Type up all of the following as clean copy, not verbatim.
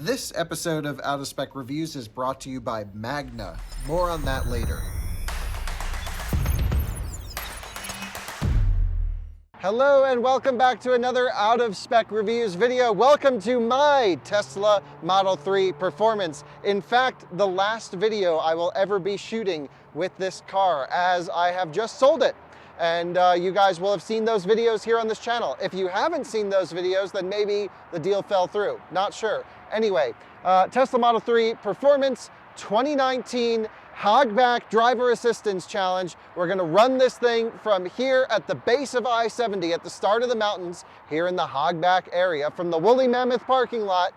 This episode of Out of Spec Reviews is brought to you by Magna. More on that later. Hello and welcome back to another Out of Spec Reviews video. Welcome to my Tesla Model 3 Performance. In fact, the last video I will ever be shooting with this car, as I have just sold it. And you guys will have seen those videos here on this channel. If you haven't seen those videos, then maybe the deal fell through. Not sure. Anyway, Tesla Model 3 Performance 2019 Hogback Driver Assistance Challenge. We're gonna run this thing from here at the base of I-70 at the start of the mountains here in the Hogback area, from the Woolly Mammoth parking lot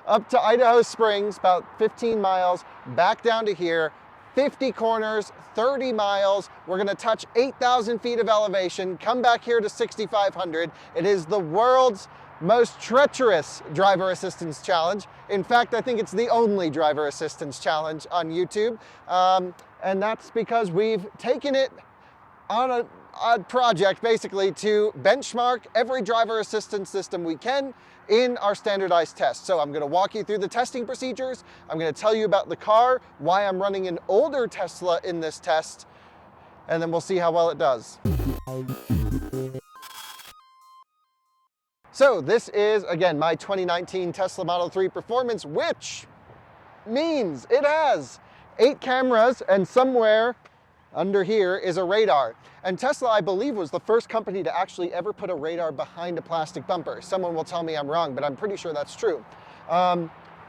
up to Idaho Springs, about 15 miles, back down to here. 50 corners, 30 miles. We're gonna touch 8,000 feet of elevation, come back here to 6,500. It is the world's most treacherous driver assistance challenge. In fact, I think it's the only driver assistance challenge on YouTube. And that's because we've taken it on a project basically to benchmark every driver assistance system we can in our standardized test. So I'm gonna walk you through the testing procedures. I'm gonna tell you about the car, why I'm running an older Tesla in this test, and then we'll see how well it does. So this is, again, my 2019 Tesla Model 3 Performance, which means it has 8 cameras and somewhere under here is a radar. And Tesla, I believe, was the first company to actually ever put a radar behind a plastic bumper. Someone will tell me I'm wrong, but I'm pretty sure that's true.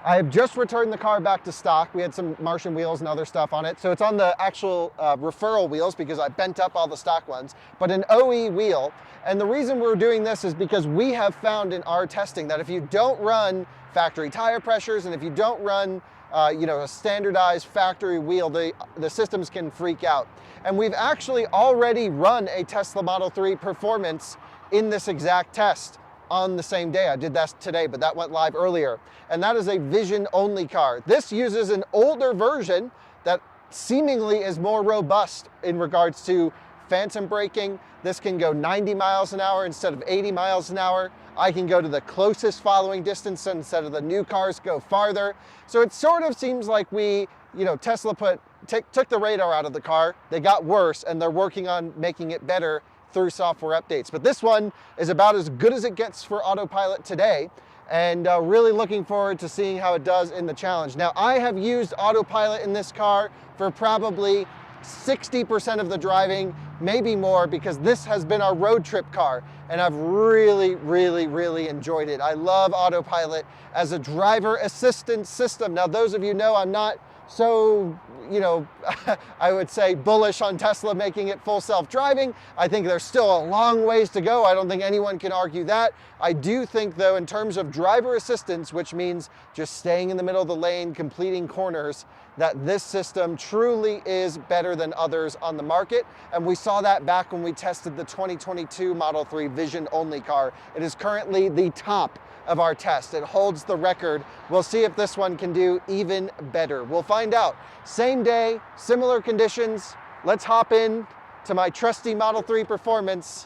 I have just returned the car back to stock. We had some Martian wheels and other stuff on it. So it's on the actual referral wheels because I bent up all the stock ones, but an OE wheel. And the reason we're doing this is because we have found in our testing that if you don't run factory tire pressures and if you don't run a standardized factory wheel, the systems can freak out. And we've actually already run a Tesla Model 3 Performance in this exact test on the same day. I did that today, but that went live earlier. And that is a vision-only car. This uses an older version that seemingly is more robust in regards to phantom braking. This can go 90 miles an hour instead of 80 miles an hour. I can go to the closest following distance instead of the new cars go farther. So it sort of seems like Tesla took the radar out of the car. They got worse and they're working on making it better through software updates. But this one is about as good as it gets for autopilot today, and really looking forward to seeing how it does in the challenge. Now, I have used autopilot in this car for probably 60% of the driving, maybe more, because this has been our road trip car, and I've really, really, really enjoyed it. I love autopilot as a driver assistance system. Now, those of you know I'm not so, I would say bullish on Tesla making it full self-driving. I think there's still a long ways to go. I don't think anyone can argue that. I do think, though, in terms of driver assistance, which means just staying in the middle of the lane, completing corners, that this system truly is better than others on the market. And we saw that back when we tested the 2022 Model 3 Vision-only car. It is currently the top of our test. It holds the record. We'll see if this one can do even better. We'll find out. Same day, similar conditions. Let's hop in to my trusty Model 3 Performance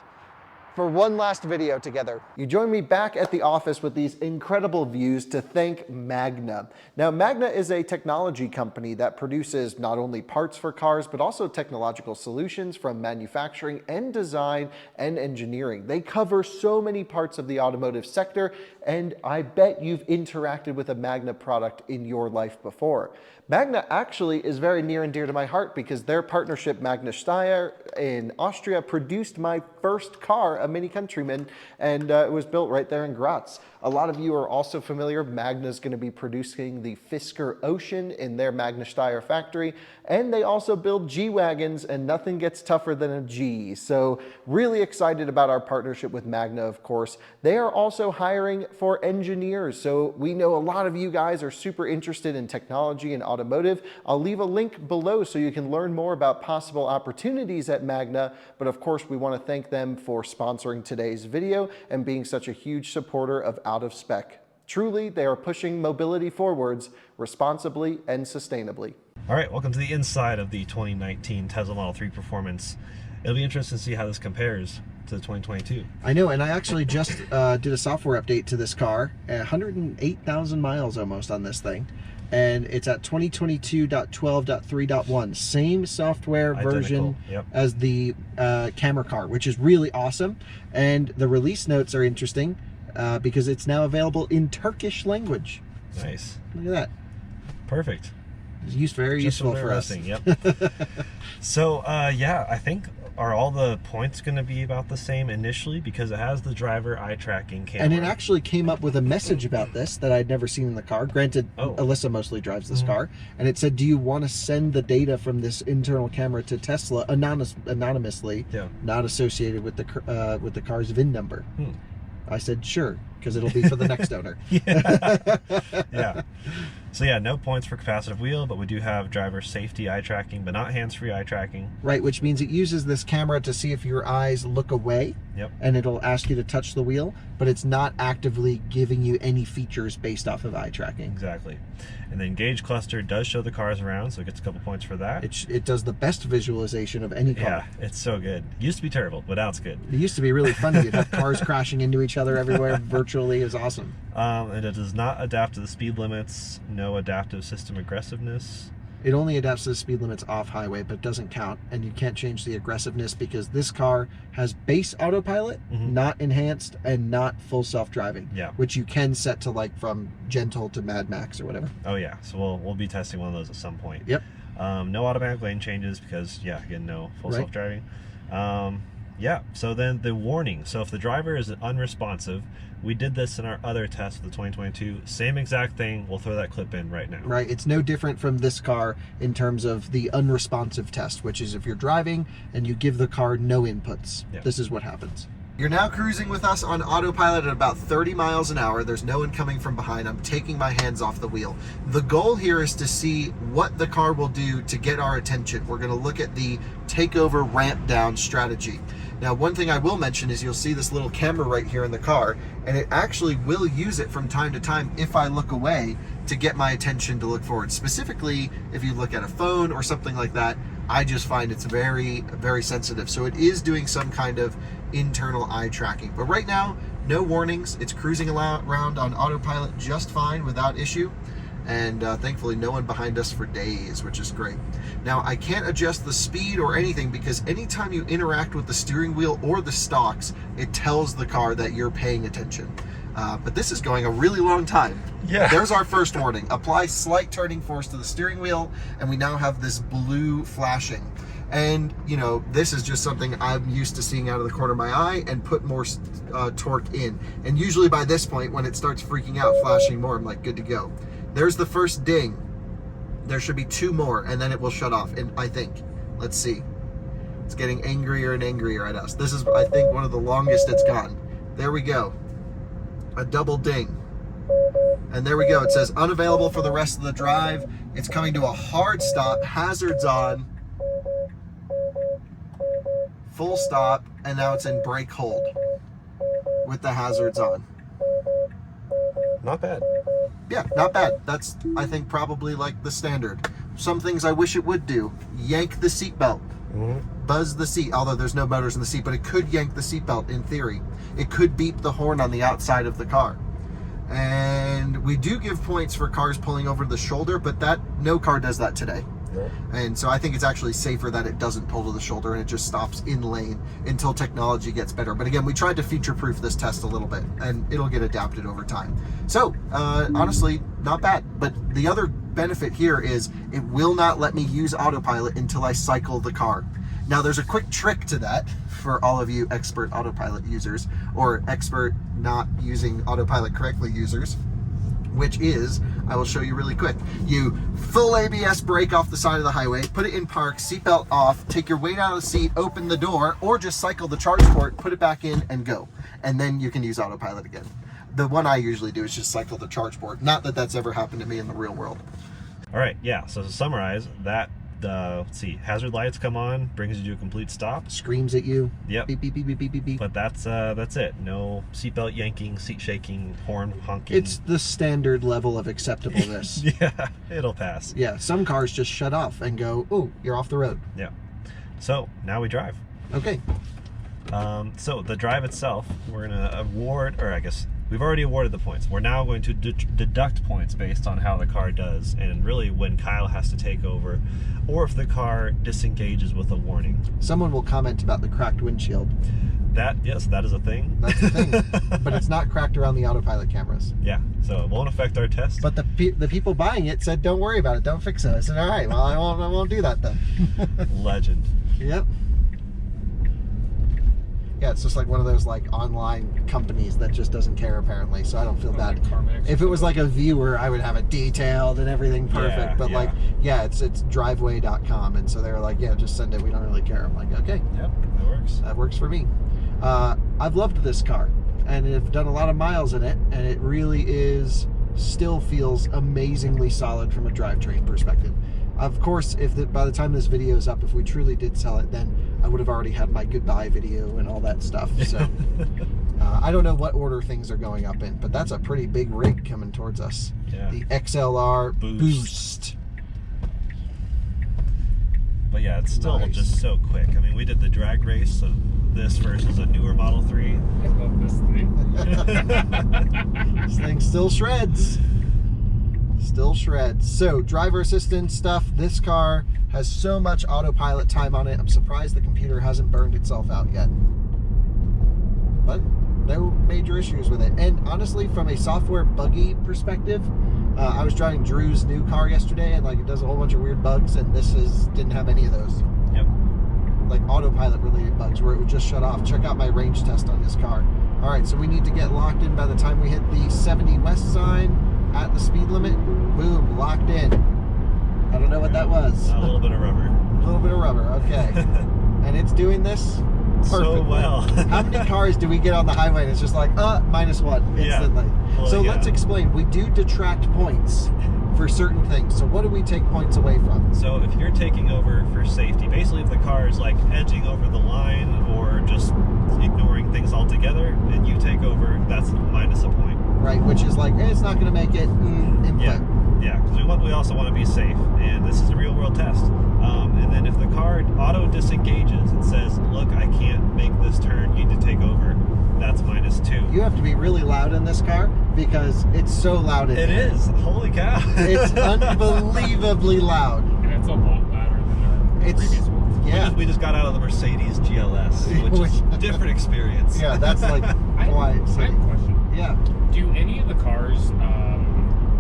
for one last video together. You join me back at the office with these incredible views to thank Magna. Now, Magna is a technology company that produces not only parts for cars, but also technological solutions from manufacturing and design and engineering. They cover so many parts of the automotive sector, and I bet you've interacted with a Magna product in your life before. Magna actually is very near and dear to my heart because their partnership, Magna Steyr in Austria, produced my first car, a Mini Countryman, and it was built right there in Graz. A lot of you are also familiar. Magna's going to be producing the Fisker Ocean in their Magna Steyr factory, and they also build G-Wagons, and nothing gets tougher than a G. So really excited about our partnership with Magna, of course. They are also hiring for engineers, so we know a lot of you guys are super interested in technology and automotive. I'll leave a link below so you can learn more about possible opportunities at Magna, but of course we want to thank them for sponsoring today's video and being such a huge supporter of Out of Spec. Truly, they are pushing mobility forwards responsibly and sustainably. All right, welcome to the inside of the 2019 Tesla Model 3 Performance. It'll be interesting to see how this compares to 2022. I know, and I actually just did a software update to this car, 108,000 miles almost on this thing, and it's at 2022.12.3.1, same software version as the camera car, which is really awesome. And the release notes are interesting because it's now available in Turkish language. Nice. Look at that. Perfect. It's very useful for us. Yep. So yeah, I think are all the points going to be about the same initially because it has the driver eye tracking camera. And it actually came up with a message about this that I'd never seen in the car. Granted, Alyssa mostly drives this car, and it said, "Do you want to send the data from this internal camera to Tesla anonymously, not associated with the car's VIN number?" I said, "Sure," because it'll be for the next owner. Yeah. So yeah, no points for capacitive wheel, but we do have driver safety eye tracking, but not hands-free eye tracking. Right, which means it uses this camera to see if your eyes look away, and it'll ask you to touch the wheel, but it's not actively giving you any features based off of eye tracking. Exactly. And then gauge cluster does show the cars around, so it gets a couple points for that. It does the best visualization of any car. Yeah, it's so good. Used to be terrible, but now it's good. It used to be really funny. You'd have cars crashing into each other everywhere virtually. It was awesome. And it does not adapt to the speed limits, no adaptive system aggressiveness. It only adapts to the speed limits off highway, but doesn't count, and you can't change the aggressiveness because this car has base autopilot, not enhanced, and not full self-driving, which you can set to like from gentle to Mad Max or whatever. Oh yeah, so we'll be testing one of those at some point. Yep. No automatic lane changes because, again, no full self-driving. Yeah, so then the warning. So if the driver is unresponsive, we did this in our other test for the 2022. Same exact thing. We'll throw that clip in right now. Right. It's no different from this car in terms of the unresponsive test, which is if you're driving and you give the car no inputs, this is what happens. You're now cruising with us on autopilot at about 30 miles an hour. There's no one coming from behind. I'm taking my hands off the wheel. The goal here is to see what the car will do to get our attention. We're going to look at the takeover ramp down strategy. Now, one thing I will mention is you'll see this little camera right here in the car, and it actually will use it from time to time if I look away to get my attention to look forward. Specifically, if you look at a phone or something like that, I just find it's very, very sensitive. So it is doing some kind of internal eye tracking. But right now, no warnings. It's cruising around on autopilot just fine without issue. And thankfully no one behind us for days, which is great. Now, I can't adjust the speed or anything because anytime you interact with the steering wheel or the stalks, it tells the car that you're paying attention. But this is going a really long time. Yeah. There's our first warning. Apply slight turning force to the steering wheel, and we now have this blue flashing. And, you know, this is just something I'm used to seeing out of the corner of my eye and put more torque in. And usually by this point, when it starts freaking out, flashing more, I'm like, good to go. There's the first ding. There should be two more, and then it will shut off. And I think, let's see. It's getting angrier and angrier at us. This is, I think, one of the longest it's gone. There we go. A double ding. And there we go. It says unavailable for the rest of the drive. It's coming to a hard stop. Hazards on. Full stop. And now it's in brake hold with the hazards on. Not bad. Yeah, not bad. That's, I think, probably like the standard. Some things I wish it would do. Yank the seatbelt. Buzz the seat, although there's no motors in the seat, but it could yank the seatbelt in theory. It could beep the horn on the outside of the car. And we do give points for cars pulling over the shoulder, but no car does that today. And so I think it's actually safer that it doesn't pull to the shoulder and it just stops in lane until technology gets better. But again, we tried to feature-proof this test a little bit, and it'll get adapted over time. So, honestly, not bad. But the other benefit here is it will not let me use autopilot until I cycle the car. Now, there's a quick trick to that for all of you expert autopilot users, or expert not using autopilot correctly users, which is, I will show you really quick. You full ABS brake off the side of the highway, put it in park, seatbelt off, take your weight out of the seat, open the door, or just cycle the charge port, put it back in, and go. And then you can use autopilot again. The one I usually do is just cycle the charge port. Not that that's ever happened to me in the real world. All right, yeah, so to summarize, that, let's see, hazard lights come on, brings you to a complete stop. Screams at you. Yep. Beep, beep, beep, beep, beep, beep, beep. But that's it. No seatbelt yanking, seat shaking, horn honking. It's the standard level of acceptableness. Yeah, it'll pass. Yeah, some cars just shut off and go, oh, you're off the road. Yeah. So, now we drive. Okay. So the drive itself, we're going to award, or I guess we've already awarded the points. We're now going to deduct points based on how the car does, and really when Kyle has to take over, or if the car disengages with a warning. Someone will comment about the cracked windshield. Yes, that is a thing. That's the thing. But it's not cracked around the autopilot cameras. Yeah, so it won't affect our test. But the people buying it said, don't worry about it, don't fix it. I said, all right, well, I won't do that then. Legend. Yep. Yeah, it's just like one of those like online companies that just doesn't care apparently, so I don't feel bad. If it was like a viewer, I would have it detailed and everything perfect. Yeah, but like, yeah, it's driveway.com, and so they were like, yeah, just send it. We don't really care. I'm like, okay. Yep, that works. That works for me. I've loved this car, and I've done a lot of miles in it, and it really still feels amazingly solid from a drivetrain perspective. Of course, by the time this video is up, if we truly did sell it, then I would have already had my goodbye video and all that stuff. So I don't know what order things are going up in, but that's a pretty big rig coming towards us. Yeah. The XLR Boost. But yeah, it's still Nice. just so quick. I mean, we did the drag race of this versus a newer Model 3. I love this thing. This thing still shreds. Still shreds. So, driver assistance stuff. This car has so much autopilot time on it. I'm surprised the computer hasn't burned itself out yet. But no major issues with it. And honestly, from a software buggy perspective, I was driving Drew's new car yesterday, and like it does a whole bunch of weird bugs, and this didn't have any of those. Yep. Like autopilot related bugs where it would just shut off. Check out my range test on this car. All right, so we need to get locked in by the time we hit the 70 west sign at the speed limit. Boom, locked in. I don't know what that was. A little bit of rubber. A little bit of rubber, okay. And it's doing this perfectly. So well. How many cars do we get on the highway and it's just like, -1 instantly? Yeah. Well, so yeah. let's explain. We do detract points for certain things. So what do we take points away from? So if you're taking over for safety, basically if the car is like edging over the line or just ignoring things altogether, and you take over, that's minus a point. Right, which is like, it's not going to make it input. Yeah, because we also want to be safe, and this is a real world test. And then if the car auto disengages and says, look, I can't make this turn, you need to take over, that's -2. You have to be really loud in this car because it's so loud in It here. is. Holy cow. It's unbelievably loud. And it's a lot louder than the It's- previous one. Yeah. We just got out of the Mercedes GLS, which is a different experience. Yeah, that's like I quiet have city. a question. Yeah. Do any of the cars,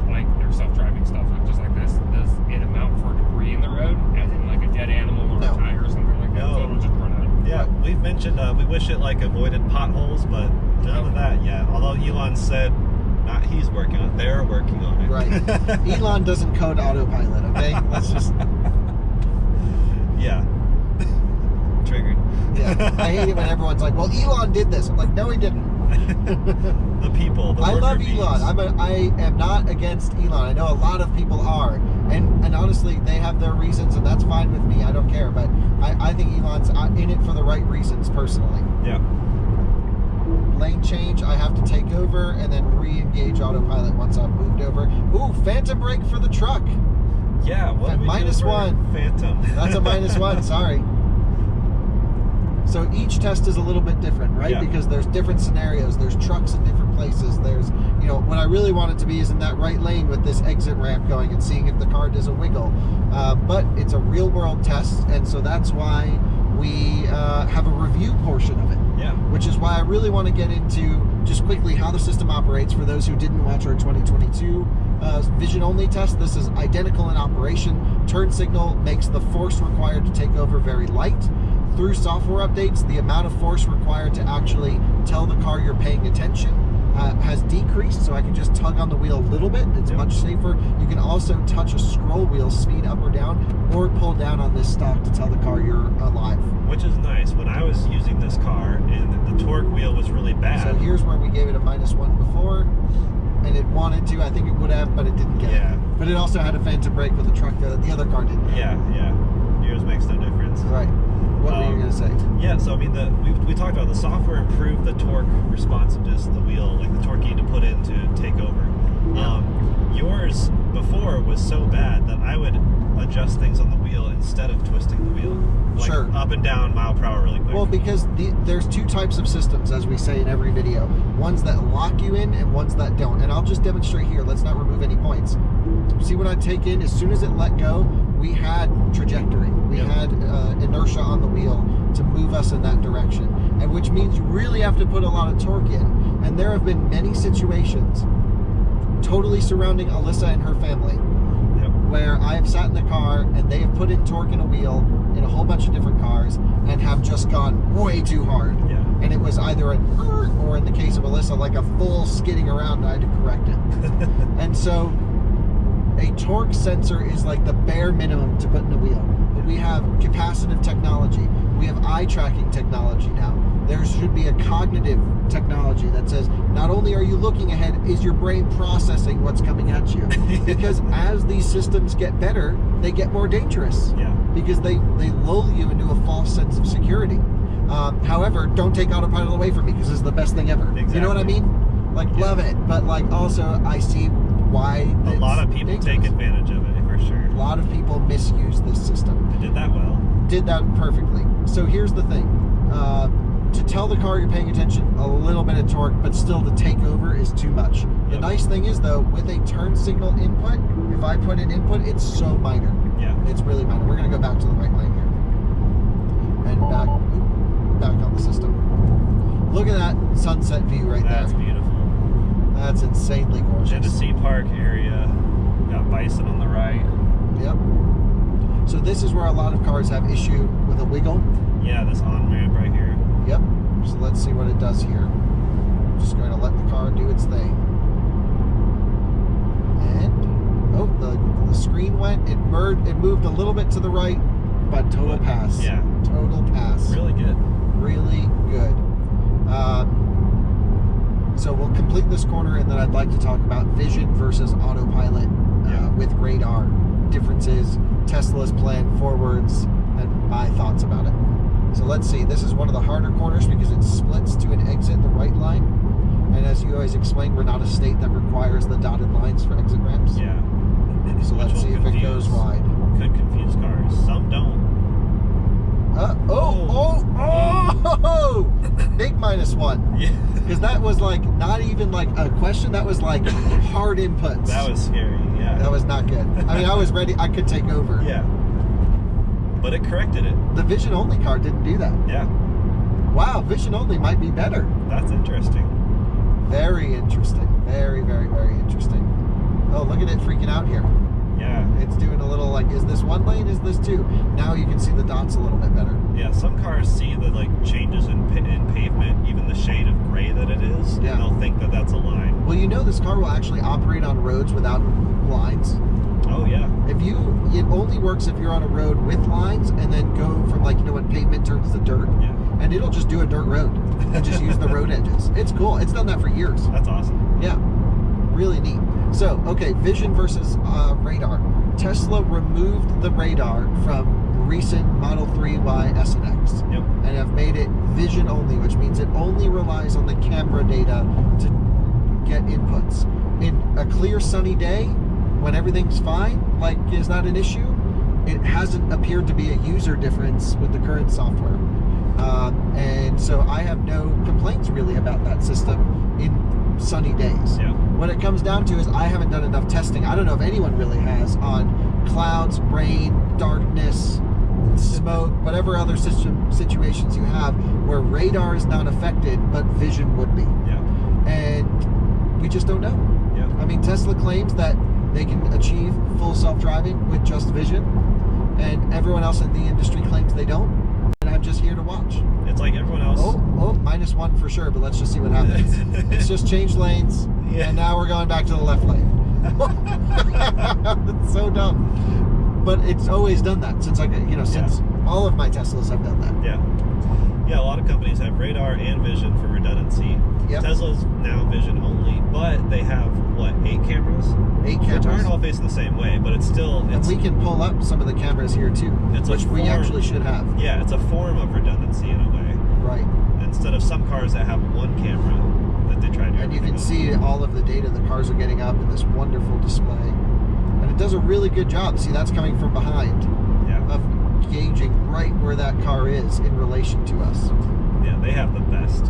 like their self-driving stuff, just like this, does it amount for debris in the road, as in like a dead animal or No. a tire or something like that? No. So it'll just run out. Yeah, we've mentioned we wish it like avoided potholes, but none of that yet. Although Elon said he's working on it, they're working on it. Right. Elon doesn't code autopilot, okay? Let's just... Yeah. Triggered. Yeah. I hate it when everyone's like, well, Elon did this. I'm like, no, he didn't. The people. The I love worker bees. Elon. I am not against Elon. I know a lot of people are. And honestly, they have their reasons, and that's fine with me. I don't care. But I think Elon's in it for the right reasons, personally. Yeah. Lane change, I have to take over and then re-engage autopilot once I've moved over. Ooh, phantom brake for the truck. Yeah. What do we Minus do for one. Phantom. That's a -1, sorry. So each test is a little bit different, right? Yeah. Because there's different scenarios. There's trucks in different places. There's, what I really want it to be is in that right lane with this exit ramp going and seeing if the car does a wiggle. But it's a real world test, and so that's why we have a review portion of it. Yeah. Which is why I really want to get into just quickly how the system operates for those who didn't watch our 2022 vision only test. This is identical in operation. Turn signal makes the force required to take over very light. Through software updates, the amount of force required to actually tell the car you're paying attention has decreased, so I can just tug on the wheel a little bit. It's much safer. You can also touch a scroll wheel, speed up or down, or pull down on this stalk to tell the car you're alive. Which is nice. When I was using this car and the torque wheel was really bad. So here's where we gave it a -1 before, and it wanted to. I think it would have, but it didn't get Yeah. it. But it also had a phantom brake with the truck that the other car didn't have. Yeah. Yours makes no difference. Right. What were you going to say? Yeah, so I mean, we talked about the software improved the torque responsiveness of the wheel, like the torque you need to put in to take over. Yours before was so bad that I would adjust things on the wheel instead of twisting the wheel. Like Sure. up and down, mile per hour really quick. Well, because there's two types of systems, as we say in every video. Ones that lock you in and ones that don't. And I'll just demonstrate here. Let's not remove any points. See what I take in? As soon as it let go, we had trajectory. We had inertia on the wheel to move us in that direction. And which means you really have to put a lot of torque in. And there have been many situations totally surrounding Alyssa and her family where I have sat in the car and they have put in torque in a wheel in a whole bunch of different cars and have just gone way too hard. Yeah. And it was either an or in the case of Alyssa, like a full skidding around and I had to correct it. And so a torque sensor is like the bare minimum to put in a wheel. But we have capacitive technology. We have eye tracking technology now. There should be a cognitive technology that says, not only are you looking ahead, is your brain processing what's coming at you? Because as these systems get better, they get more dangerous. Yeah. Because they lull you into a false sense of security. However, don't take autopilot away from me because it's the best thing ever. Exactly. You know what I mean? Like, love it. But like, also, I see why a lot of people dangerous. take advantage of it, for sure. A lot of people misuse this system. They did that well. Did that perfectly. So here's the thing. To tell the car you're paying attention, a little bit of torque, but still to take over is too much. The nice thing is, though, with a turn signal input, if I put in input, it's so minor. Yeah. It's really minor. We're going to go back to the right lane here. And back on the system. Look at that sunset view right That's there. beautiful. That's insanely gorgeous. Genesee Park area. Got bison on the right. Yep. So this is where a lot of cars have issue with a wiggle. Yeah, this on-ramp right here. Yep. So let's see what it does here. I'm just going to let the car do its thing. And oh, the screen went. It moved a little bit to the right, but total pass. Yeah. Total pass. Really good. Really good. So we'll complete this corner, and then I'd like to talk about vision versus autopilot with radar differences, Tesla's plan forwards, and my thoughts about it. So let's see. This is one of the harder corners because it splits to an exit the right line. And as you always explain, we're not a state that requires the dotted lines for exit ramps. Yeah. So let's see if it goes wide. Could confuse cars. Some don't. Big -1. Yeah. Because that was like not even like a question. That was like hard inputs. That was scary. Yeah. That was not good. I mean, I was ready. I could take over. Yeah. But it corrected it. The vision only car didn't do that. Yeah. Wow, vision only might be better. That's interesting. Very interesting. Very, very, very interesting. Oh, look at it freaking out here. Yeah. It's doing a little like, is this one lane? Is this two? Now you can see the dots a little bit better. Yeah, some cars see the like changes in pavement, even the shade of gray that it is, Yeah. and they'll think that that's a line. Well, you know this car will actually operate on roads without lines. Oh yeah. It only works if you're on a road with lines and then go from like, you know, when pavement turns to dirt. Yeah. And it'll just do a dirt road and just use the road edges. It's cool. It's done that for years. That's awesome. Yeah. Really neat. So, okay, vision versus radar. Tesla removed the radar from recent Model 3Y S and X. Yep. And have made it vision only, which means it only relies on the camera data to get inputs. In a clear sunny day, when everything's fine, like, is that an issue? It hasn't appeared to be a user difference with the current software. And so I have no complaints really about that system in sunny days. Yeah. What it comes down to is I haven't done enough testing. I don't know if anyone really has on clouds, rain, darkness, smoke, whatever other situations you have where radar is not affected, but vision would be. Yeah. And we just don't know. Yeah. I mean, Tesla claims that they can achieve full self-driving with just vision, and everyone else in the industry claims they don't, and I'm just here to watch. It's like everyone else. Oh, -1 for sure, but let's just see what happens. It's just changed lanes, Yeah. and now we're going back to the left lane. It's so dumb. But it's always done that since since all of my Teslas have done that. Yeah. Yeah, a lot of companies have radar and vision for redundancy. Yep. Tesla's now vision only, but they have, what, 8 cameras? 8 Which cameras. aren't all facing the same way, but it's still... And we can pull up some of the cameras here too, It's which we actually should have. Yeah, it's a form of redundancy in a way. Right. Instead of some cars that have one camera that they try to do And you can everything see all of the data the cars are getting up in this wonderful display. And it does a really good job. See, that's coming from behind. Yeah. Of gauging right where that car is in relation to us. Yeah, they have the best.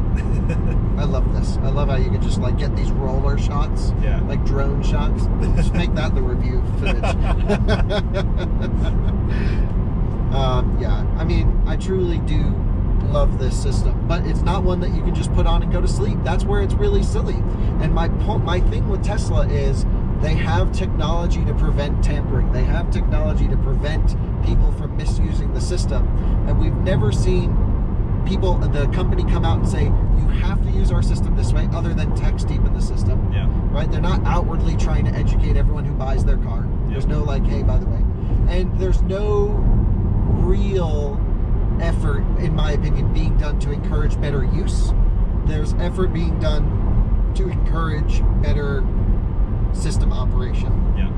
I love this. I love how you can just like get these roller shots, Yeah. like drone shots. Just make that the review footage. Yeah, I mean, I truly do love this system, but it's not one that you can just put on and go to sleep. That's where it's really silly. And my thing with Tesla is they have technology to prevent tampering. They have technology to prevent people from misusing the system, and we've never seen the company come out and say, you have to use our system this way, other than text deep in the system. Yeah. Right? They're not outwardly trying to educate everyone who buys their car. There's no like, hey, by the way. And there's no real effort, in my opinion, being done to encourage better use. There's effort being done to encourage better system operation. Yeah.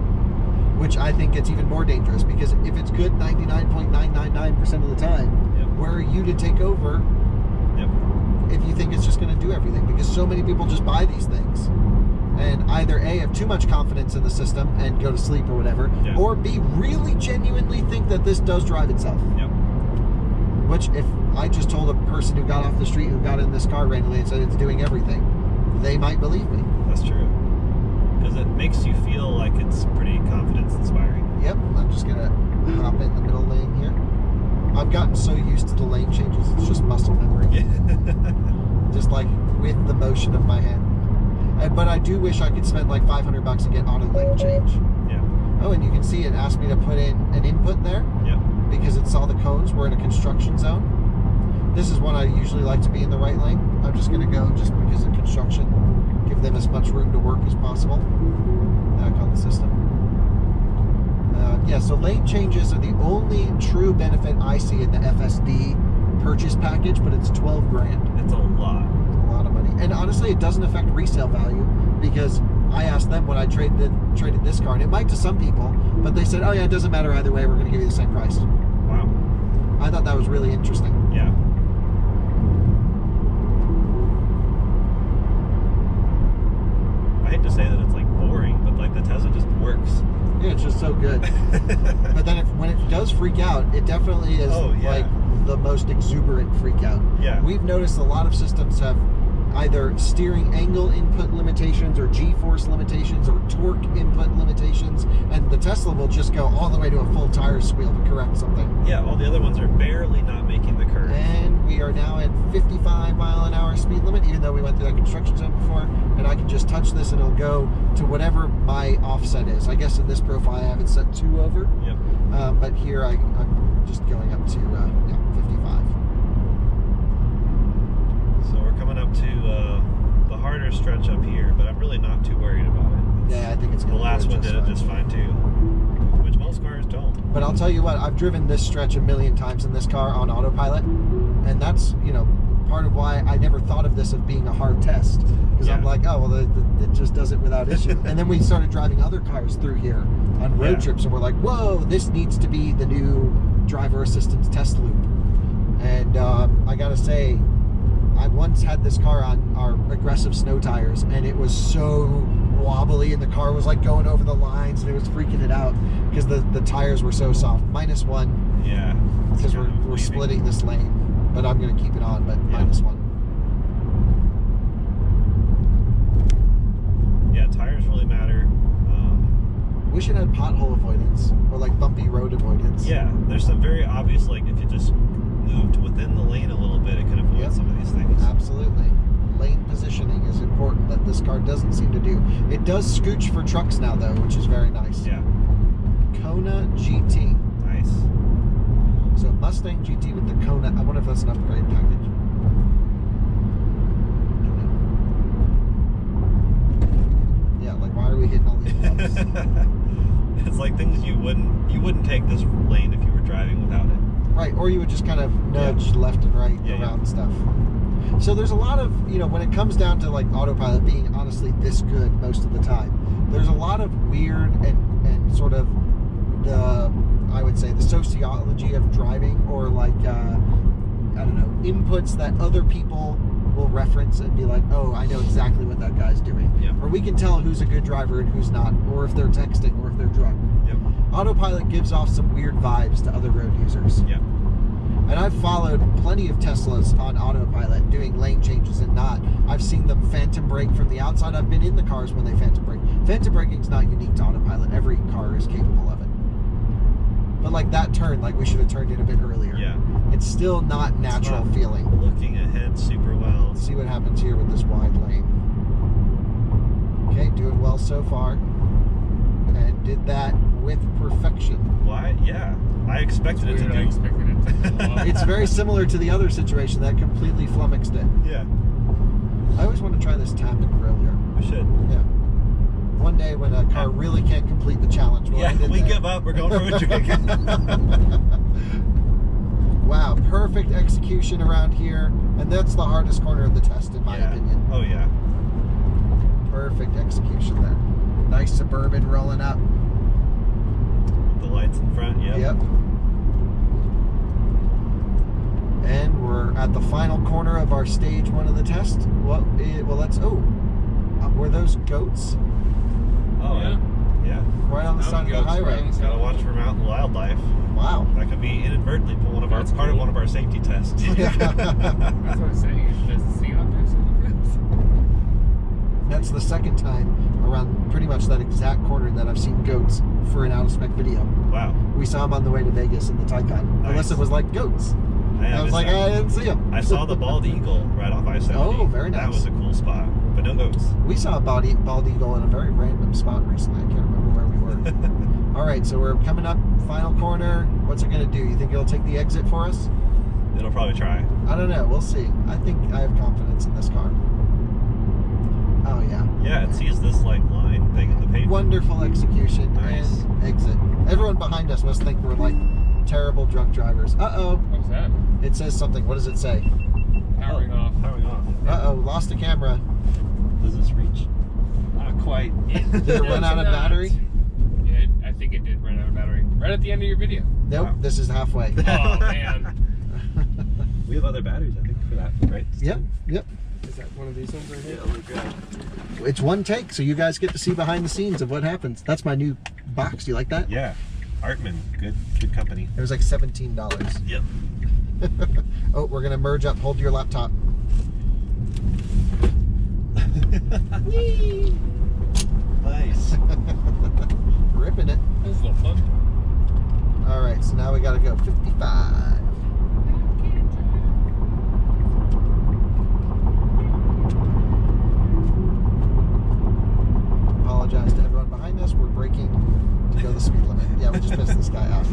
Which I think gets even more dangerous, because if it's good 99.999% of the time, where are you to take over if you think it's just going to do everything? Because so many people just buy these things and either A, have too much confidence in the system and go to sleep or whatever, or B, really genuinely think that this does drive itself. Which, if I just told a person who got off the street, who got in this car randomly and said it's doing everything, they might believe me. That's true. Because it makes you feel like it's pretty confidence-inspiring. Yep, I'm just going to hop in the middle lane here. I've gotten so used to the lane changes, it's just muscle memory. Just like with the motion of my hand. But I do wish I could spend like $500 and get auto lane change. Yeah. Oh, and you can see it asked me to put in an input there. Yep. Because it saw the cones. We're in a construction zone. This is one I usually like to be in the right lane. I'm just going to go just because of construction. Give them as much room to work as possible. Back on the system. Yeah, so lane changes are the only true benefit I see in the FSD purchase package, but it's 12 grand. It's a lot. A lot of money. And honestly, it doesn't affect resale value, because I asked them when I traded this car, and it might to some people, but they said, oh yeah, it doesn't matter either way, we're going to give you the same price. Wow. I thought that was really interesting. Yeah. I hate to say that it's like boring, but like the Tesla just works. Yeah, it's just so good. But then when it does freak out, it definitely is like the most exuberant freak out. Yeah. We've noticed a lot of systems have either steering angle input limitations or G-force limitations or torque input limitations, and the Tesla will just go all the way to a full tire squeal to correct something. Yeah, all the other ones are barely not making the curve. And we are now at 55-mile-an-hour speed limit, even though we went through that construction zone before, and I can just touch this and it'll go to whatever my offset is. I guess in this profile I have it set 2 over. Yep. But here I'm just going up to 55. So we're coming up to the harder stretch up here, but I'm really not too worried about it. Yeah, I think it's The going to last one did it just fine too, which most cars don't. But I'll tell you what, I've driven this stretch a million times in this car on autopilot, and that's, part of why I never thought of this as being a hard test, because I'm like, oh, well, it just does it without issue. And then we started driving other cars through here on road trips, and we're like, whoa, this needs to be the new driver assistance test loop. And I gotta say, I once had this car on our aggressive snow tires, and it was so wobbly, and the car was like going over the lines, and it was freaking it out because the tires were so soft. -1. Yeah. Because we're splitting this lane, but I'm going to keep it on, but -1. Yeah, tires really matter. Wish it had pothole avoidance or like bumpy road avoidance. Yeah, there's some very obvious, like if you just moved within the lane a little bit, it could avoid some of these things. Absolutely. Lane positioning is important, that this car doesn't seem to do. It does scooch for trucks now though, which is very nice. Yeah. Kona GT. Nice. So Mustang GT with the Kona. I wonder if that's an upgrade package. Yeah, like why are we hitting all these bumps? It's like things you wouldn't take this lane if you were driving without it. Right, or you would just kind of nudge left and right around stuff. So there's a lot of, when it comes down to like autopilot being honestly this good most of the time, there's a lot of weird and sort of I would say the sociology of driving, or like, I don't know, inputs that other people we'll reference and be like, oh, I know exactly what that guy's doing. Yep. Or we can tell who's a good driver and who's not, or if they're texting, or if they're drunk. Yep. Autopilot gives off some weird vibes to other road users. Yep. And I've followed plenty of Teslas on autopilot doing lane changes and not. I've seen them phantom brake from the outside. I've been in the cars when they phantom brake. Phantom braking is not unique to autopilot. Every car is capable of it. But like that turn, like we should have turned in a bit earlier. Yeah. It's still not natural feeling. Looking ahead super well. Let's see what happens here with this wide lane. Okay, doing well so far. And did that with perfection. Why? Yeah. I expected it to do. I expected it to do. It's very similar to the other situation that completely flummoxed it. Yeah. I always want to try this tap and grill here. We should. Yeah. One day when a car really can't complete the challenge, we'll end it we there. give up. We're going for a drink. Wow, perfect execution around here. And that's the hardest corner of the test, in my opinion. Oh, yeah. Perfect execution there. Nice Suburban rolling up. The lights in front, Yep. And we're at the final corner of our stage 1 of the test. Well, let's. Were those goats? Oh, Yeah. Yeah. Right on the side of the highway. Gotta watch for mountain wildlife. Wow. That could be inadvertently part of one of our safety tests. That's what I'm saying. Does the sea objects in the roads? That's the second time around pretty much that exact corner that I've seen goats for an out-of-spec video. Wow. We saw them on the way to Vegas in the Taycan. Nice. Alyssa was like, goats. I was like, I didn't see them. I saw the bald eagle right off I-70. Oh, very nice. That was a cool spot, but no goats. We saw a bald eagle in a very random spot recently. I can't remember where we were. All right, so we're coming up, final corner. What's it going to do? You think it'll take the exit for us? It'll probably try. I don't know. We'll see. I think I have confidence in this car. Oh, yeah. Yeah, it sees this like line thing in the pavement. Wonderful execution Nice. and exit. Everyone behind us must think we're like terrible drunk drivers. Uh-oh. What was that? It says something. What does it say? Powering off. Powering off. Uh-oh. Lost a camera. Does this reach? Not quite. Did it run out of battery? I think it did run out of battery. Right at the end of your video. Nope. Wow. This is halfway. Oh, man. We have other batteries, I think, for that, right? Yep. Yep. Is that one of these ones right here? Yeah, we're good. It's one take, so you guys get to see behind the scenes of what happens. That's my new box. Do you like that? Yeah. Artman, good company. It was like $17. Yep. Oh, we're gonna merge up. Hold your laptop. Nice. Ripping it. That was a little fun. All right, so now we gotta go 55. Apologize to everyone behind us. We're braking to go the speed limit. Yeah, we just pissed this guy off.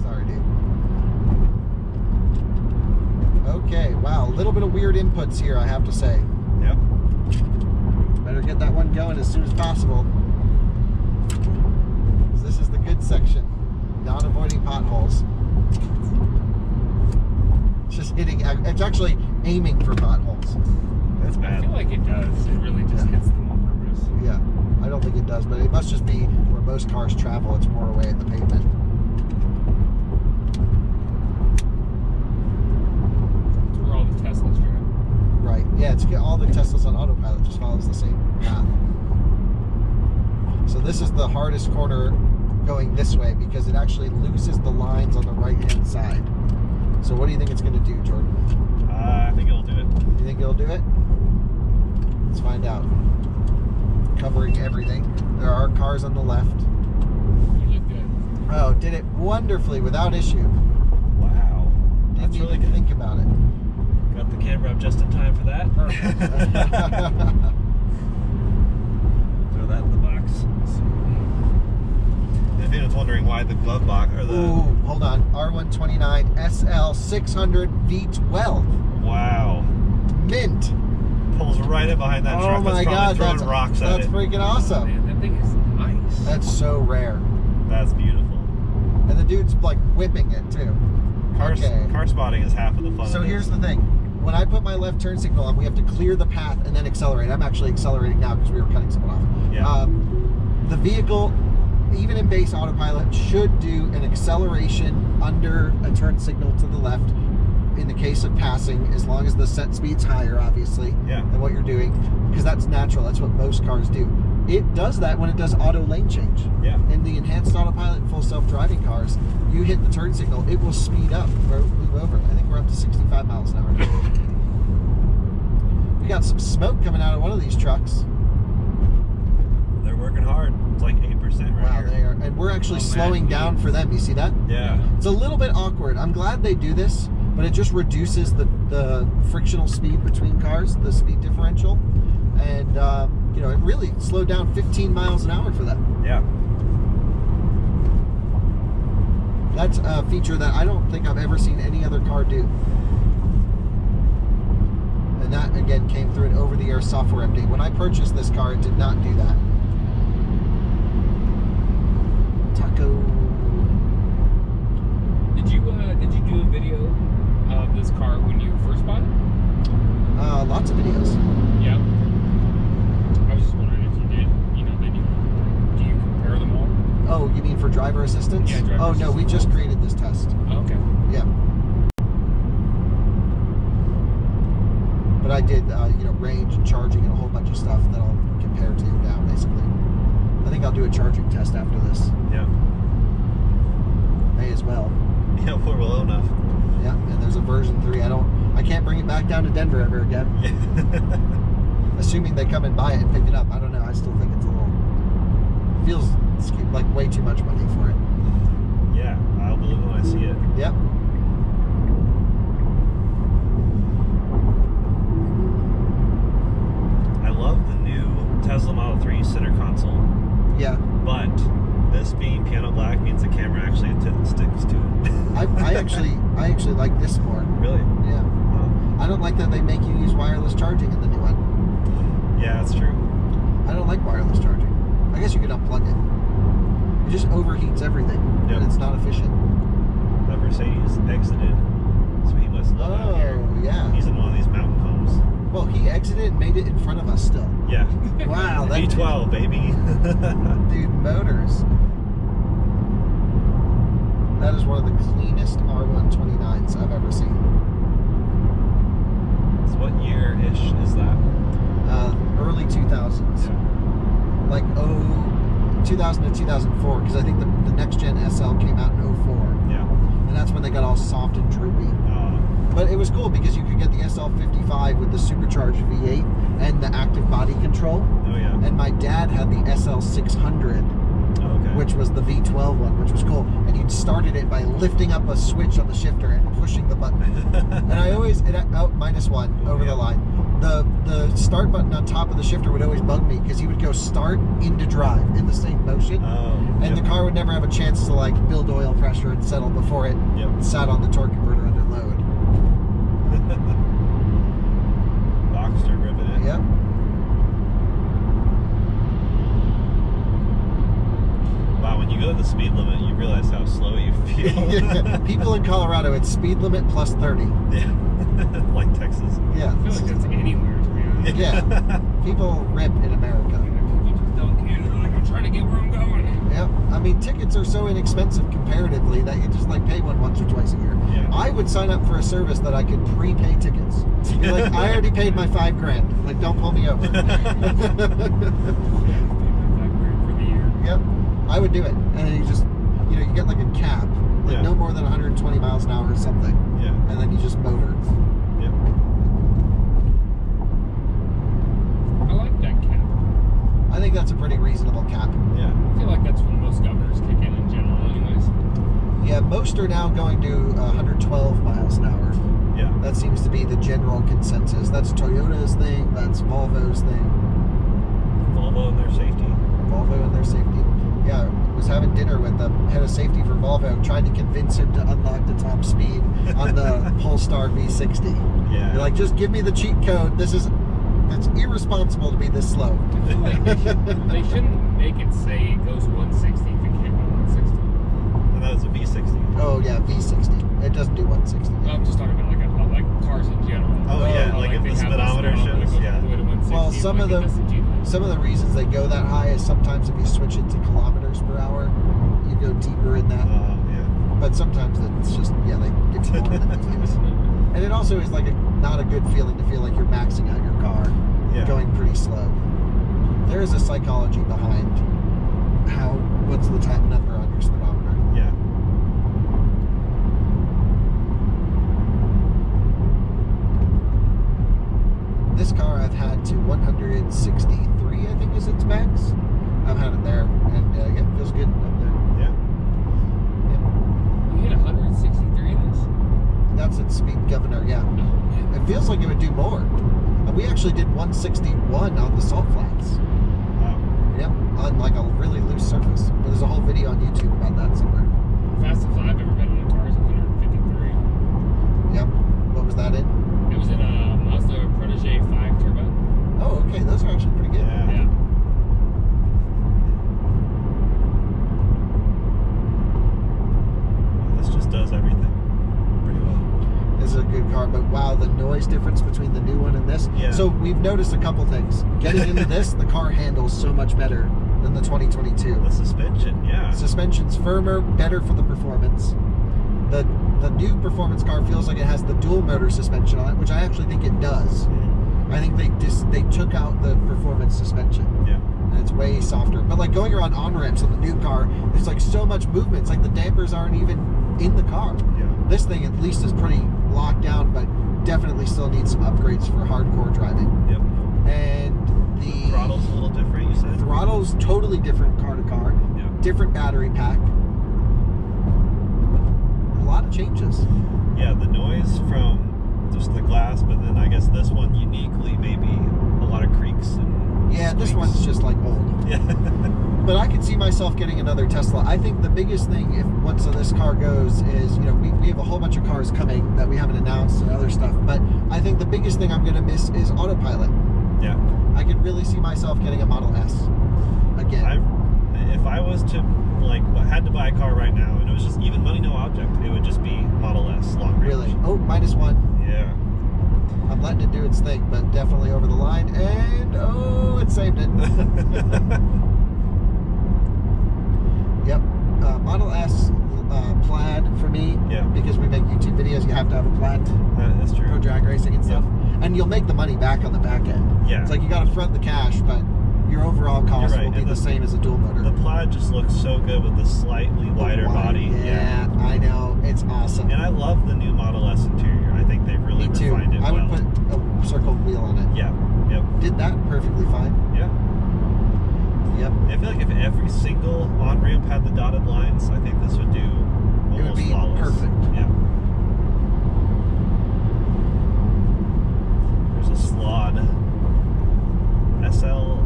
Sorry, dude. Okay, wow, a little bit of weird inputs here, I have to say. Yep. Better get that one going as soon as possible. 'Cause this is the good section. Not avoiding potholes. It's just hitting, it's actually aiming for potholes. That's I bad. feel like it does. It really just hits them on purpose. Yeah, I don't think it does, but it must just be where most cars travel. It's more away at the pavement. It's where all the Teslas drive. Right. Yeah, it's all the Teslas on autopilot just follows the same path. So this is the hardest corner going this way because it actually loses the lines on the right-hand side. So what do you think it's going to do, Jordan? I think it'll do it. You think it'll do it? Let's find out. Covering everything. There are cars on the left. You look good. Oh, did it wonderfully without issue. Wow. Didn't That's really even good. think about it. Got the camera up just in time for that. Perfect. Throw that in the box. If anyone's wondering why the glove box or the Ooh, hold on. R129 SL 600 V12. wow Mint. pulls right in behind that Oh truck my that's God, probably throwing that's rocks at that's it. freaking awesome. Man, that thing is nice. That's so rare. That's beautiful. And the dude's like whipping it too. Car spotting is half of the fun. So of here's this. the thing. When I put my left turn signal on, we have to clear the path and then accelerate. I'm actually accelerating now because we were cutting someone off. Yeah. The vehicle, even in base autopilot, should do an acceleration under a turn signal to the left in the case of passing, as long as the set speed's higher, obviously, Yeah. than what you're doing, because that's natural. That's what most cars do. It does that when it does auto lane change. Yeah. In the enhanced autopilot and full self-driving cars, you hit the turn signal, it will speed up or move over. I think we're up to 65 miles an hour now. We got some smoke coming out of one of these trucks. They're working hard. It's like 8% right Wow, here. they are. And we're actually slowing down for them. You see that? Yeah. It's a little bit awkward. I'm glad they do this, but it just reduces the frictional speed between cars, the speed differential. And, you know, it really slowed down 15 miles an hour for them. Yeah. That's a feature that I don't think I've ever seen any other car do. And that, again, came through an over-the-air software update. When I purchased this car, it did not do that. Taco. Did you do a video of this car when you first bought it? Lots of videos. Yeah. I was just wondering if you did. You know, do you compare them all? Oh, you mean for driver assistance? Yeah, driver Oh, no, we assistance. just created this test. Oh, okay. Yeah. But I did, you know, range and charging and a whole bunch of stuff that I'll compare to now, basically. I think I'll do a charging test after this. Yeah. May as well. Yeah, we're low enough. Yeah, and there's a version 3. I can't bring it back down to Denver ever again. Assuming they come and buy it and pick it up. I don't know. I still think it's a little... Feels like way too much money for it. Yeah, I'll believe it when I see it. Yep. I love the new Tesla Model 3 center console, Yeah. but this being piano black means the camera actually sticks to it. I actually like this more. Really? Yeah. I don't like that they make you use wireless charging in the new one. Yeah, that's true. I don't like wireless charging. I guess you could unplug it. It just overheats everything, Yep. and it's not efficient. That Mercedes exited, so he must live out here. Oh, yeah. He's in one of these mountain homes. Well, he exited and made it in front of us still. Yeah. Wow, that V12, baby. dude, motors. That is one of the cleanest R129s I've ever seen. So what year-ish is that? Early 2000s. Like 2000 to 2004, because I think the next gen SL came out in 04. Yeah. And that's when they got all soft and droopy. But it was cool because you could get the SL55 with the supercharged V8 and the active body control. Oh, yeah. And my dad had the SL600, Okay. which was the V12 one, which was cool. And you'd started it by lifting up a switch on the shifter and pushing the button. And I always, -1 over the line. The start button on top of the shifter would always bug me because he would go start into drive in the same motion. Oh, And the car would never have a chance to like build oil pressure and settle before it sat on the torque converter under load. Boxster ripping it. Yep. Wow, when you go to the speed limit, you realize how slow you feel. Yeah. People in Colorado, it's speed limit plus 30. Yeah. Like Texas. Yeah. I feel like that's anywhere, to be honest. Yeah. People rip in America. People just don't care. They're like, I'm trying to get where I'm going. Yep. I mean, tickets are so inexpensive comparatively that you just like pay one once or twice a year. Yeah. I would sign up for a service that I could prepay tickets. Be like, I already paid my $5,000. Like, don't pull me over. For the year. Yep. I would do it. And then you just, you know, you get like a cap, like Yeah. no more than 120 miles an hour or something. Yeah. And then you just motor. Yep. I like that cap. I think that's a pretty reasonable cap. Yeah. I feel like that's when most governors kick in general, anyways. Yeah, most are now going to 112 miles an hour. Yeah. That seems to be the general consensus. That's Toyota's thing. That's Volvo's thing. Volvo and their safety. Volvo and their safety. Yeah, I was having dinner with the head of safety for Volvo, trying to convince him to unlock the top speed on the Polestar V60. Yeah. You're like, just give me the cheat code. It's irresponsible to be this slow. They shouldn't make it say it goes 160 if it can't go 160. And that was a V60. Oh yeah, V60. It doesn't do 160. I'm just talking about like cars in general. Oh, yeah, like if they the have speedometer this shows, that goes yeah. all the way to 160, Well, some like, of the- it doesn't do that. Some of the reasons they go that high is sometimes if you switch it to kilometers per hour, you go deeper in that. Yeah. But sometimes it's just, yeah, they give you more than it is. And it also is like not a good feeling to feel like you're maxing out your car, going pretty slow. There is a psychology behind what's the time number on your speedometer. Yeah. This car I've had to 163, I think is its max. I've had it there, and yeah, it feels good up there. Yeah. You hit 163 in this? That's its speed governor, yeah. It feels like it would do more. And we actually did 161 on the salt flats. Wow. Yep, on like a really loose surface. But there's a whole video on YouTube about that somewhere. Fastest I've ever been in a car is 153. Yep. What was that in? It was in a Mazda Protege 5 Turbo. Oh, okay. Those are actually pretty good. Yeah. Yeah. This just does everything pretty well. This is a good car, but wow, the noise difference between the new one and this. Yeah. So we've noticed a couple things. Getting into this, the car handles so much better than the 2022. The suspension, yeah. Suspension's firmer, better for the performance. The new performance car feels like it has the dual motor suspension on it, which I actually think it does. I think they took out the performance suspension. Yeah. And it's way softer. But like going around on-ramps on the new car, there's like so much movement. It's like the dampers aren't even in the car. Yeah. This thing at least is pretty locked down, but definitely still needs some upgrades for hardcore driving. Yep. And the Throttle's a little different, you said? throttle's totally different car to car. Yeah. Different battery pack. A lot of changes. Yeah, the noise from just the glass, but then I guess this one uniquely maybe a lot of creaks and Yeah, this squeaks. one's just like old. Yeah. But I could see myself getting another Tesla. I think the biggest thing, if once this car goes, is, you know, we have a whole bunch of cars coming that we haven't announced and other stuff. But I think the biggest thing I'm going to miss is autopilot. Yeah. I could really see myself getting a Model S again. If I was to had to buy a car right now and it was just even money no object, it would just be Model S long range. Really? Oh, -1. Yeah. I'm letting it do its thing, but definitely over the line. And oh, it saved it. Yep. Model S plaid for me. Yeah. Because we make YouTube videos, you have to have a plaid That's true. for drag racing and stuff. And you'll make the money back on the back end. Yeah. It's like you got to front the cash, but your overall cost right. will be And the same as a dual motor. The plaid just looks so good with the slightly wider body. Yeah, I know. It's awesome. And I love the new Model S interior. I think they've really Me too. refined it I well. would put a circle wheel on it. Yeah. Yep. Did that perfectly fine. Yeah. Yep. I feel like if every single on-ramp had the dotted lines, I think this would do almost It would be flawless. perfect. Yeah. There's a Slod SL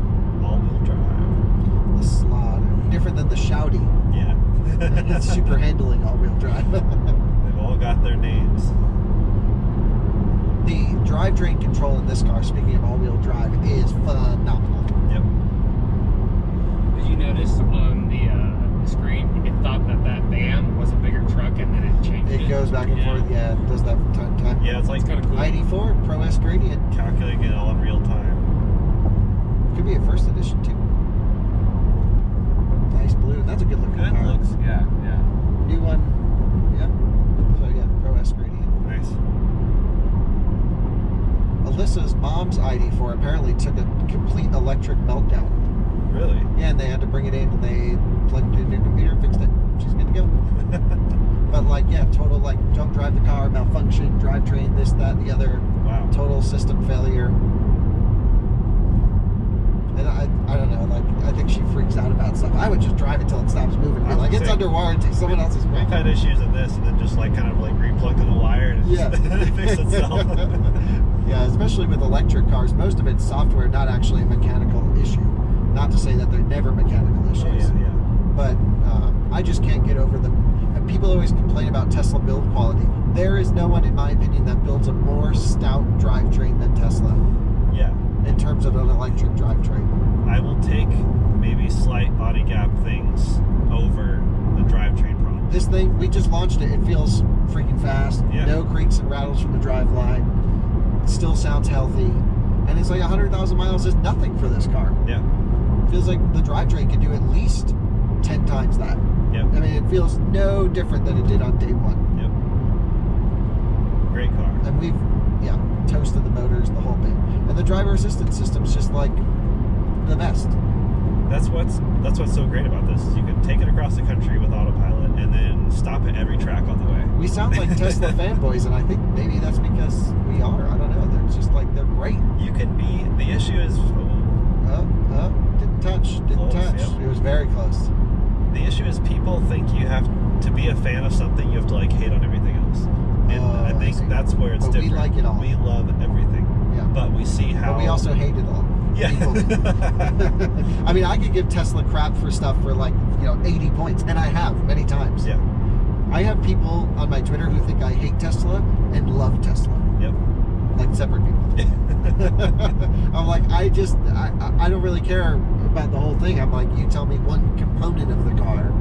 all-wheel drive. The Slod. Different than the Shouty. Yeah. It's super handling all-wheel drive. They've all got their names. The drivetrain control in this car, speaking of all-wheel drive, is phenomenal. Yep. Did you notice on the screen, it thought that van was a bigger truck and then it changed it? It goes back and forth. Yeah, it does that from time to time. Yeah, it's like It's kind of cool. ID4 Pro S Gradient. calculating it all in real time. Could be a first edition too. Nice blue. That's a good looking Good car. looks. Yeah, yeah. New one. Yep. So yeah, Pro S Gradient. Nice. Alyssa's mom's ID4 apparently took a complete electric meltdown. Really? Yeah, and they had to bring it in and they plugged it into a computer and fixed it. She's good to go. But like, yeah, total like don't drive the car, malfunction, drivetrain, this, that, the other. Wow. Total system failure. And I don't know, like I think she freaks out about stuff. I would just drive it till it stops moving. I was Like gonna it's say, under warranty. Someone else is We've had issues in this and then just like kind of like replugged in a wire and it Yeah. just fixed itself. Yeah, especially with electric cars, most of it's software, not actually a mechanical issue. Not to say that they're never mechanical issues. Oh, yeah. But I just can't get over them. And people always complain about Tesla build quality. There is no one, in my opinion, that builds a more stout drivetrain than Tesla Yeah. in terms of an electric drivetrain. I will take maybe slight body gap things over the drivetrain problem. This thing, we just launched it. It feels freaking fast. Yeah. No creaks and rattles from the driveline. It still sounds healthy. And it's like 100,000 miles is nothing for this car. Yeah. It feels like the drivetrain could do at least 10 times that. Yep. I mean, it feels no different than it did on day one. Yep. great car. And we've, toasted the motors, the whole thing. And the driver assistance system's just like the best. That's what's so great about this. Is you can take it across the country with autopilot and then stop at every track on the way. We sound like Tesla fanboys, and I think maybe that's because we are. I don't know. They're just like, they're great. You can be. The issue is. Didn't touch. Close, Yep. It was very close. The issue is people think you have to be a fan of something. You have to like hate on everything else. And I think that's where it's different. We like it all. We love everything. Yeah. But we see how. But we also hate it all. Yeah. I mean, I could give Tesla crap for stuff for like 80 points, and I have many times. Yeah. I have people on my Twitter who think I hate Tesla and love Tesla. Yep. Like separate people. I'm like, I don't really care about the whole thing. I'm like, you tell me one component of the car,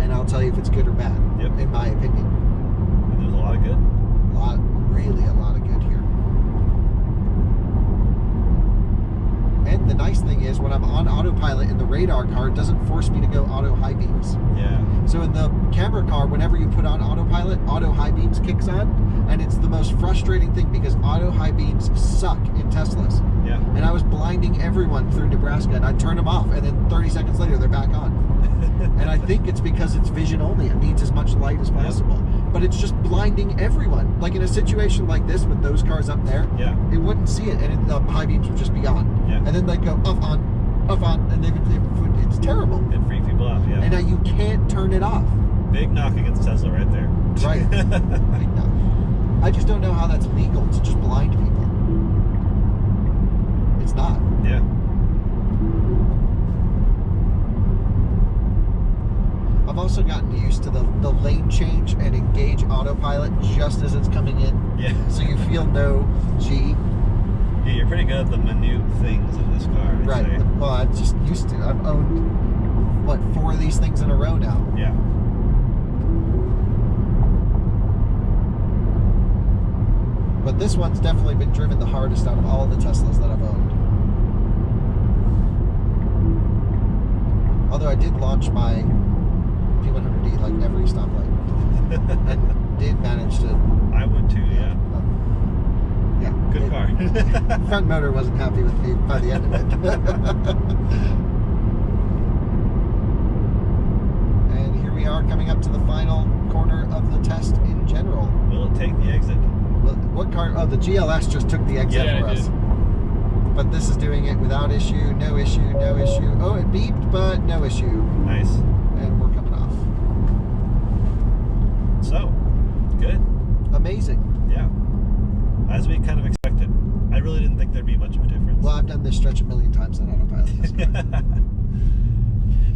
and I'll tell you if it's good or bad. Yep. In my opinion. And there's a lot of good. Really a lot of good here. And the nice thing is, when I'm on autopilot in the radar car, it doesn't force me to go auto high beams. Yeah. So in the camera car, whenever you put on autopilot, auto high beams kicks on, and it's the most frustrating thing because auto high beams suck in Teslas. Yeah. And I was blinding everyone through Nebraska, and I'd turn them off, and then 30 seconds later, they're back on. And I think it's because it's vision only. It needs as much light as possible. But it's just blinding everyone. Like in a situation like this with those cars up there, it wouldn't see it, and the high beams would just be on. Yeah. And then they'd go up on, and it's terrible. It freak people out, And now you can't turn it off. Big knock against Tesla right there. Right. Big knock. I just don't know how that's legal to just blind people. It's not. Yeah. I've also gotten used to the lane change and engage autopilot just as it's coming in. Yeah. So you feel no G. Yeah, you're pretty good at the minute things of this car. I'd say. Well, I'm just used to. I've owned, 4 of these things in a row now. Yeah. But this one's definitely been driven the hardest out of all the Teslas that I've owned. Although I did launch my P100D like every stoplight. And did manage to... I would too, yeah. Good car. Front motor wasn't happy with me by the end of it. And here we are coming up to the final corner of the test in general. Will it take the exit? What car? Oh, the GLS just took the exit for us. But this is doing it without issue, no issue, no issue. Oh, it beeped, but no issue. Nice. And we're coming off. So, good. Amazing. Yeah. As we kind of expected. I really didn't think there'd be much of a difference. Well, I've done this stretch a million times on autopilot in this car.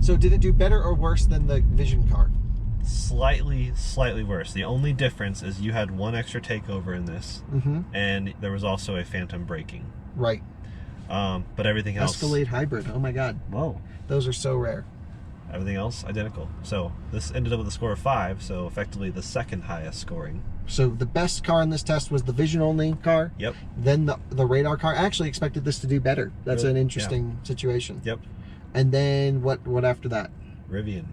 So did it do better or worse than the Vision car? Slightly worse. The only difference is you had one extra takeover in this, and there was also a phantom braking. Right. But everything else... Escalade hybrid. Oh my God. Whoa. Those are so rare. Everything else identical. So this ended up with a score of 5, so effectively the second highest scoring. So the best car in this test was the vision only car. Yep. Then the radar car. I actually expected this to do better. That's really? An interesting situation. Yep. And then what after that? Rivian.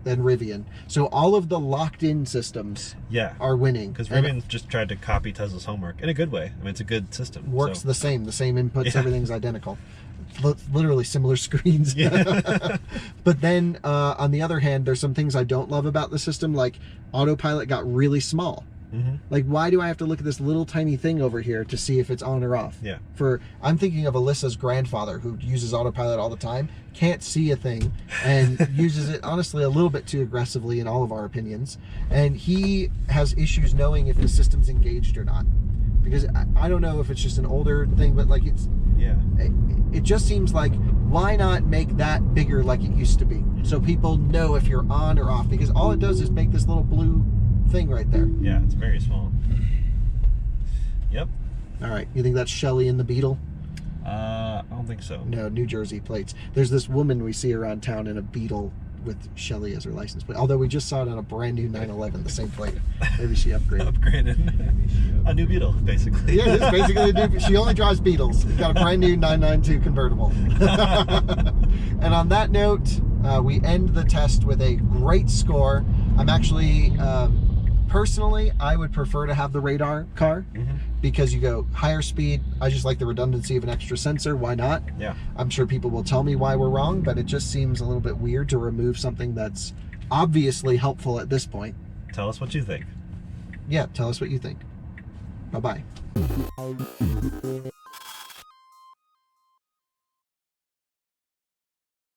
Then Rivian. So all of the locked in systems are winning. Because Rivian just tried to copy Tesla's homework in a good way. I mean, it's a good system. Works the same inputs, everything's identical. Literally similar screens. Yeah. But then on the other hand, there's some things I don't love about the system, like autopilot got really small. Like, why do I have to look at this little tiny thing over here to see if it's on or off? Yeah. I'm thinking of Alyssa's grandfather, who uses autopilot all the time, can't see a thing, and uses it, honestly, a little bit too aggressively in all of our opinions. And he has issues knowing if the system's engaged or not. Because I don't know if it's just an older thing, but like it just seems like, why not make that bigger like it used to be? So people know if you're on or off, because all it does is make this little blue thing right there. Yeah, it's very small. Yep. All right, you think that's Shelly in the Beetle? I don't think so. No, New Jersey plates. There's this woman we see around town in a Beetle with Shelly as her license plate. Although we just saw it on a brand new 911, the same plate. Maybe she upgraded. A new Beetle, basically. Yeah, it's basically a new. She only drives Beetles. She's got a brand new 992 convertible. And on that note, we end the test with a great score. I'm actually Personally, I would prefer to have the radar car because you go higher speed. I just like the redundancy of an extra sensor. Why not? Yeah. I'm sure people will tell me why we're wrong, but it just seems a little bit weird to remove something that's obviously helpful at this point. Tell us what you think. Yeah, tell us what you think. Bye-bye.